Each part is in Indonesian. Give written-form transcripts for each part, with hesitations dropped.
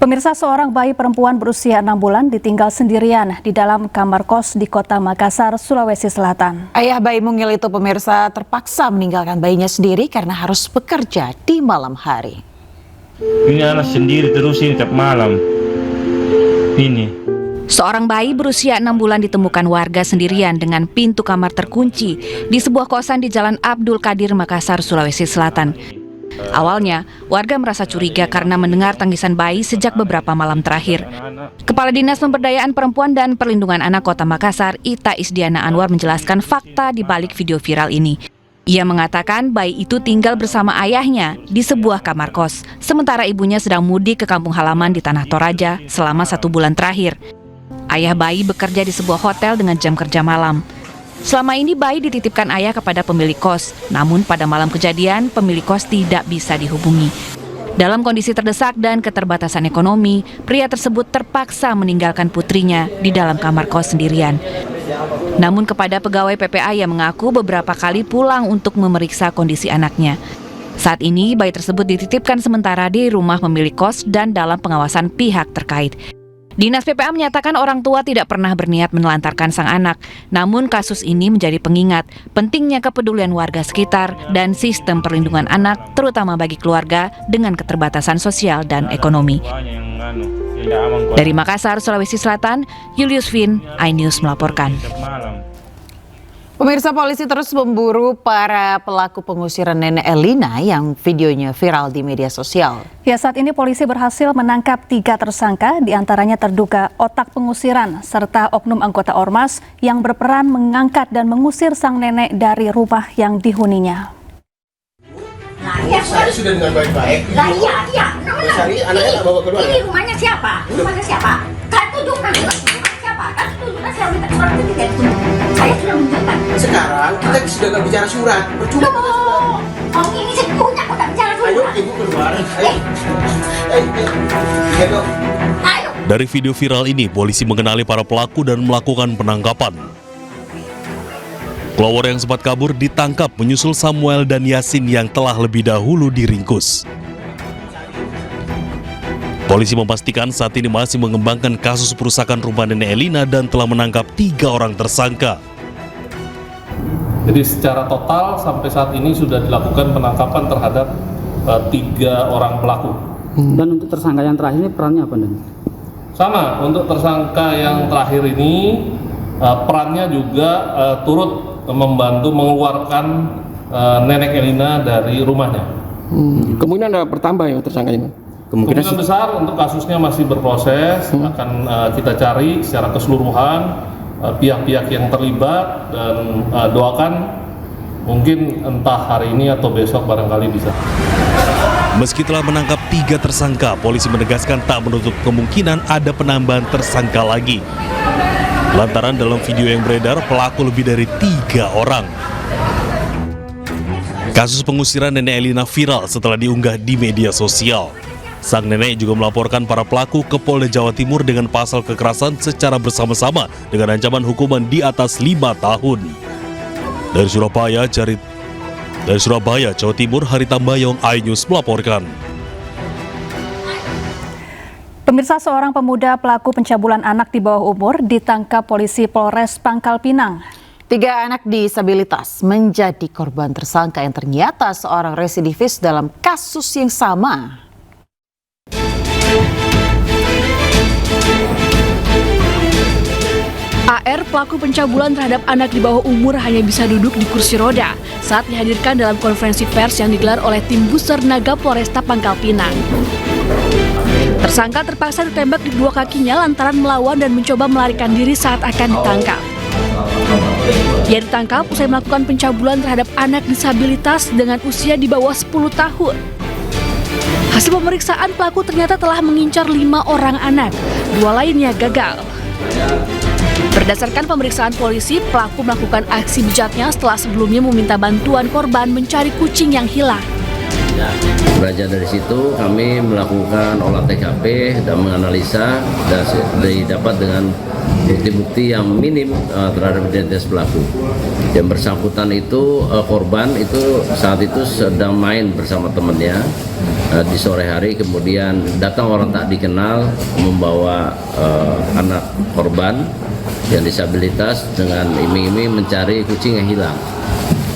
Pemirsa, seorang bayi perempuan berusia 6 bulan ditinggal sendirian di dalam kamar kos di Kota Makassar, Sulawesi Selatan. Ayah bayi mungil itu, pemirsa, terpaksa meninggalkan bayinya sendiri karena harus bekerja di malam hari. Ini anak sendiri terus ini tiap malam. Ini. Seorang bayi berusia 6 bulan ditemukan warga sendirian dengan pintu kamar terkunci di sebuah kosan di Jalan Abdul Qadir, Makassar, Sulawesi Selatan. Awalnya, warga merasa curiga karena mendengar tangisan bayi sejak beberapa malam terakhir. Kepala Dinas Pemberdayaan Perempuan dan Perlindungan Anak Kota Makassar, Ita Isdiana Anwar, menjelaskan fakta di balik video viral ini. Ia mengatakan bayi itu tinggal bersama ayahnya di sebuah kamar kos, sementara ibunya sedang mudik ke kampung halaman di Tanah Toraja selama 1 bulan terakhir. Ayah bayi bekerja di sebuah hotel dengan jam kerja malam. Selama ini bayi dititipkan ayah kepada pemilik kos, namun pada malam kejadian pemilik kos tidak bisa dihubungi. Dalam kondisi terdesak dan keterbatasan ekonomi, pria tersebut terpaksa meninggalkan putrinya di dalam kamar kos sendirian. Namun kepada pegawai PPA yang mengaku beberapa kali pulang untuk memeriksa kondisi anaknya. Saat ini bayi tersebut dititipkan sementara di rumah pemilik kos dan dalam pengawasan pihak terkait. Dinas PPA menyatakan orang tua tidak pernah berniat menelantarkan sang anak, namun kasus ini menjadi pengingat pentingnya kepedulian warga sekitar dan sistem perlindungan anak, terutama bagi keluarga dengan keterbatasan sosial dan ekonomi. Dari Makassar, Sulawesi Selatan, Julius Vin, iNews melaporkan. Pemirsa, polisi terus memburu para pelaku pengusiran nenek Elina yang videonya viral di media sosial. Ya, saat ini polisi berhasil menangkap 3 tersangka, diantaranya terduga otak pengusiran serta oknum anggota Ormas yang berperan mengangkat dan mengusir sang nenek dari rumah yang dihuninya. Sari sudah dengan baik-baik. Lah iya. Sari anaknya tak bawa kedua. Ini rumahnya siapa? Rumahnya siapa? Kan tunjukkan rumah siapa? Kan tunjukkan saya minta surat ketiga itu. Saya sudah menunjukkan. Sekarang kita sudah nggak bicara surat. Percuma. Oh, ini saya punya kok tak bicara surat. Ayo ibu keluar. Ayo. Ayo. Dari video viral ini, polisi mengenali para pelaku dan melakukan penangkapan. Pelawar yang sempat kabur ditangkap menyusul Samuel dan Yasin yang telah lebih dahulu diringkus. Polisi memastikan saat ini masih mengembangkan kasus perusakan rumah nenek Elina dan telah menangkap 3 orang tersangka. Jadi secara total sampai saat ini sudah dilakukan penangkapan terhadap 3 orang pelaku. Dan untuk tersangka yang terakhir ini perannya apa, Dan? Sama, untuk tersangka yang terakhir ini perannya juga turut membantu mengeluarkan nenek Elina dari rumahnya. Kemungkinan ada bertambah ya tersangka ini? Kemungkinan besar untuk kasusnya masih berproses, akan kita cari secara keseluruhan pihak-pihak yang terlibat dan doakan mungkin entah hari ini atau besok barangkali bisa. Meski telah menangkap 3 tersangka, polisi menegaskan tak menutup kemungkinan ada penambahan tersangka lagi. Lantaran dalam video yang beredar, pelaku lebih dari 3 orang. Kasus pengusiran nenek Elina viral setelah diunggah di media sosial. Sang nenek juga melaporkan para pelaku ke Polda Jawa Timur dengan pasal kekerasan secara bersama-sama dengan ancaman hukuman di atas 5 tahun. Dari Surabaya, Jawa Timur, Hari Tambayong, iNews melaporkan. Pemirsa, seorang pemuda pelaku pencabulan anak di bawah umur ditangkap polisi Polres Pangkal Pinang. 3 anak disabilitas menjadi korban tersangka yang ternyata seorang residivis dalam kasus yang sama. AR, pelaku pencabulan terhadap anak di bawah umur, hanya bisa duduk di kursi roda saat dihadirkan dalam konferensi pers yang digelar oleh tim Buser Naga Polresta Pangkal Pinang. Tersangka terpaksa ditembak di 2 kakinya lantaran melawan dan mencoba melarikan diri saat akan ditangkap. Ia ditangkap usai melakukan pencabulan terhadap anak disabilitas dengan usia di bawah 10 tahun. Hasil pemeriksaan, pelaku ternyata telah mengincar 5 orang anak, 2 lainnya gagal. Berdasarkan pemeriksaan polisi, pelaku melakukan aksi bejatnya setelah sebelumnya meminta bantuan korban mencari kucing yang hilang. Belajar dari situ kami melakukan olah TKP dan menganalisa dan didapat dengan bukti-bukti yang minim terhadap identitas pelaku. Yang bersangkutan itu korban itu saat itu sedang main bersama temannya di sore hari, kemudian datang orang tak dikenal membawa anak korban yang disabilitas dengan iming-iming mencari kucing yang hilang.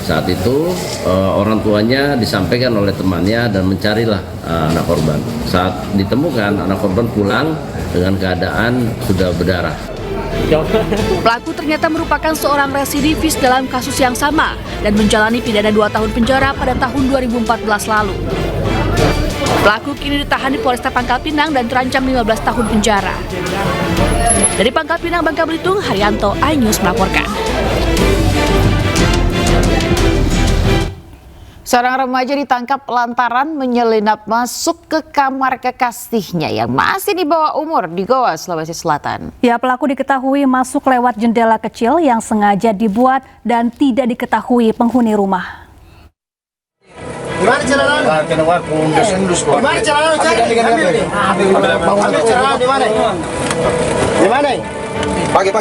Saat itu orang tuanya disampaikan oleh temannya dan mencarilah anak korban. Saat ditemukan, anak korban pulang dengan keadaan sudah berdarah. Pelaku ternyata merupakan seorang residivis dalam kasus yang sama dan menjalani pidana 2 tahun penjara pada tahun 2014 lalu. Pelaku kini ditahan di Polresta Pangkal Pinang dan terancam 15 tahun penjara. Dari Pangkal Pinang, Bangka Belitung, Haryanto, iNews melaporkan. Seorang remaja ditangkap lantaran menyelinap masuk ke kamar kekasihnya yang masih di bawah umur di Goa, Sulawesi Selatan. Ya, pelaku diketahui masuk lewat jendela kecil yang sengaja dibuat dan tidak diketahui penghuni rumah. Gimana celana? Kena waktu undus. Gimana celana? Ambil celana di mana? Di mana? Pagi.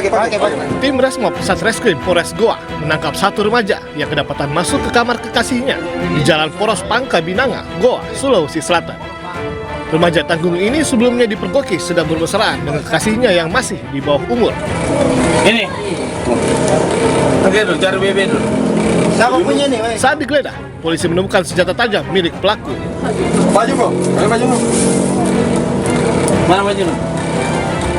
Tim Resmob Satreskrim Polres Goa menangkap satu remaja yang kedapatan masuk ke kamar kekasihnya di Jalan Poros Pangka Binanga, Goa, Sulawesi Selatan. Remaja tanggung ini sebelumnya dipergoki sedang bermesraan dengan kekasihnya yang masih di bawah umur. Ini. Oke, cari bebe dulu. Siapa punya nih? Saat digeledah, polisi menemukan senjata tajam milik pelaku. Baju kok? Baju. Mana baju?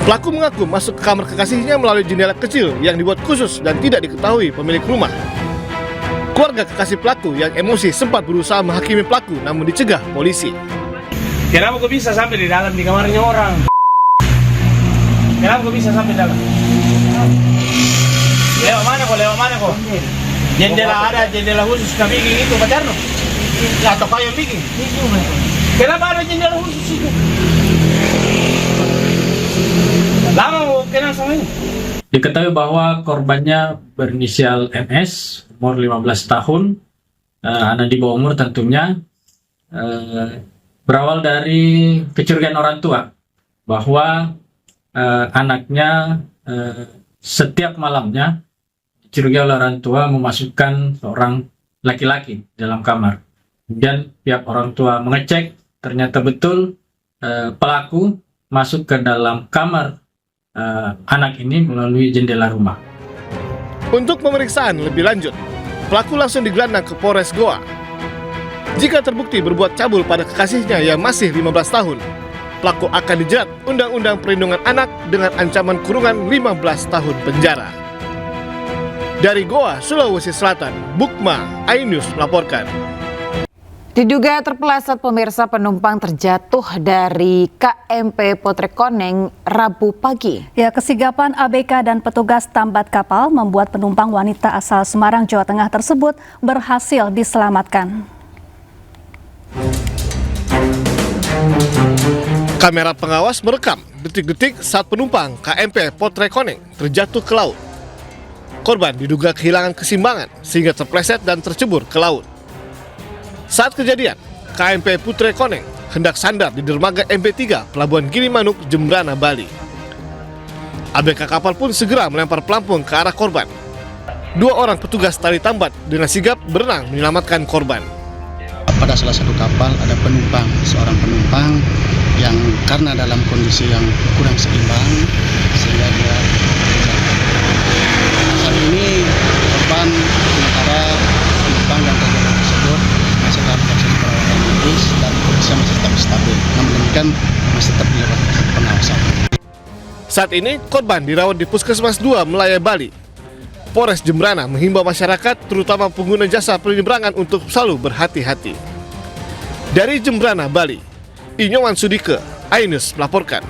Pelaku mengaku masuk ke kamar kekasihnya melalui jendela kecil yang dibuat khusus dan tidak diketahui pemilik rumah. Keluarga kekasih pelaku yang emosi sempat berusaha menghakimi pelaku namun dicegah polisi. Kenapa kok bisa sampai di dalam di kamarnya orang? Kenapa kok bisa sampai dalam? Lewat mana kok? Jendela ada, jendela khusus kami bikin itu pacarno? Atau kau yang bikin? Kenapa ada jendela khusus itu? Lama mau kenal sama ini? Diketahui bahwa korbannya berinisial MS, umur 15 tahun, anak di bawah umur tentunya, berawal dari kecurigaan orang tua bahwa anaknya setiap malamnya dicurigai oleh orang tua memasukkan seorang laki-laki dalam kamar. Kemudian pihak orang tua mengecek, ternyata betul pelaku masuk ke dalam kamar anak ini melalui jendela rumah. Untuk pemeriksaan lebih lanjut, pelaku langsung digelandang ke Polres Goa. Jika terbukti berbuat cabul pada kekasihnya yang masih 15 tahun, pelaku akan dijerat Undang-Undang Perlindungan Anak dengan ancaman kurungan 15 tahun penjara. Dari Goa, Sulawesi Selatan, Bukma, iNews melaporkan. Diduga terpeleset pemirsa, penumpang terjatuh dari KMP Potrekoneng Rabu pagi. Ya, kesigapan ABK dan petugas tambat kapal membuat penumpang wanita asal Semarang, Jawa Tengah tersebut berhasil diselamatkan. Kamera pengawas merekam detik-detik saat penumpang KMP Potrekoneng terjatuh ke laut. Korban diduga kehilangan keseimbangan sehingga terpleset dan tercebur ke laut. Saat kejadian, KMP Potrekoneng hendak sandar di dermaga MP3 Pelabuhan Gilimanuk, Jembrana, Bali. ABK kapal pun segera melempar pelampung ke arah korban. 2 orang petugas tali tambat dengan sigap berenang menyelamatkan korban. Pada salah satu kapal ada seorang penumpang yang karena dalam kondisi yang kurang seimbang sehingga dia saat ini korban sementara penumpang dan karyawan tersebut masih dalam proses perawatan medis dan kondisinya masih tetap stabil. Namun demikian masih tetap dilakukan pengawasan. Saat ini korban dirawat di Puskesmas 2 Melaya, Bali. Polres Jembrana menghimbau masyarakat terutama pengguna jasa penyeberangan untuk selalu berhati-hati. Dari Jembrana, Bali, Inyoman Sudike, iNews melaporkan.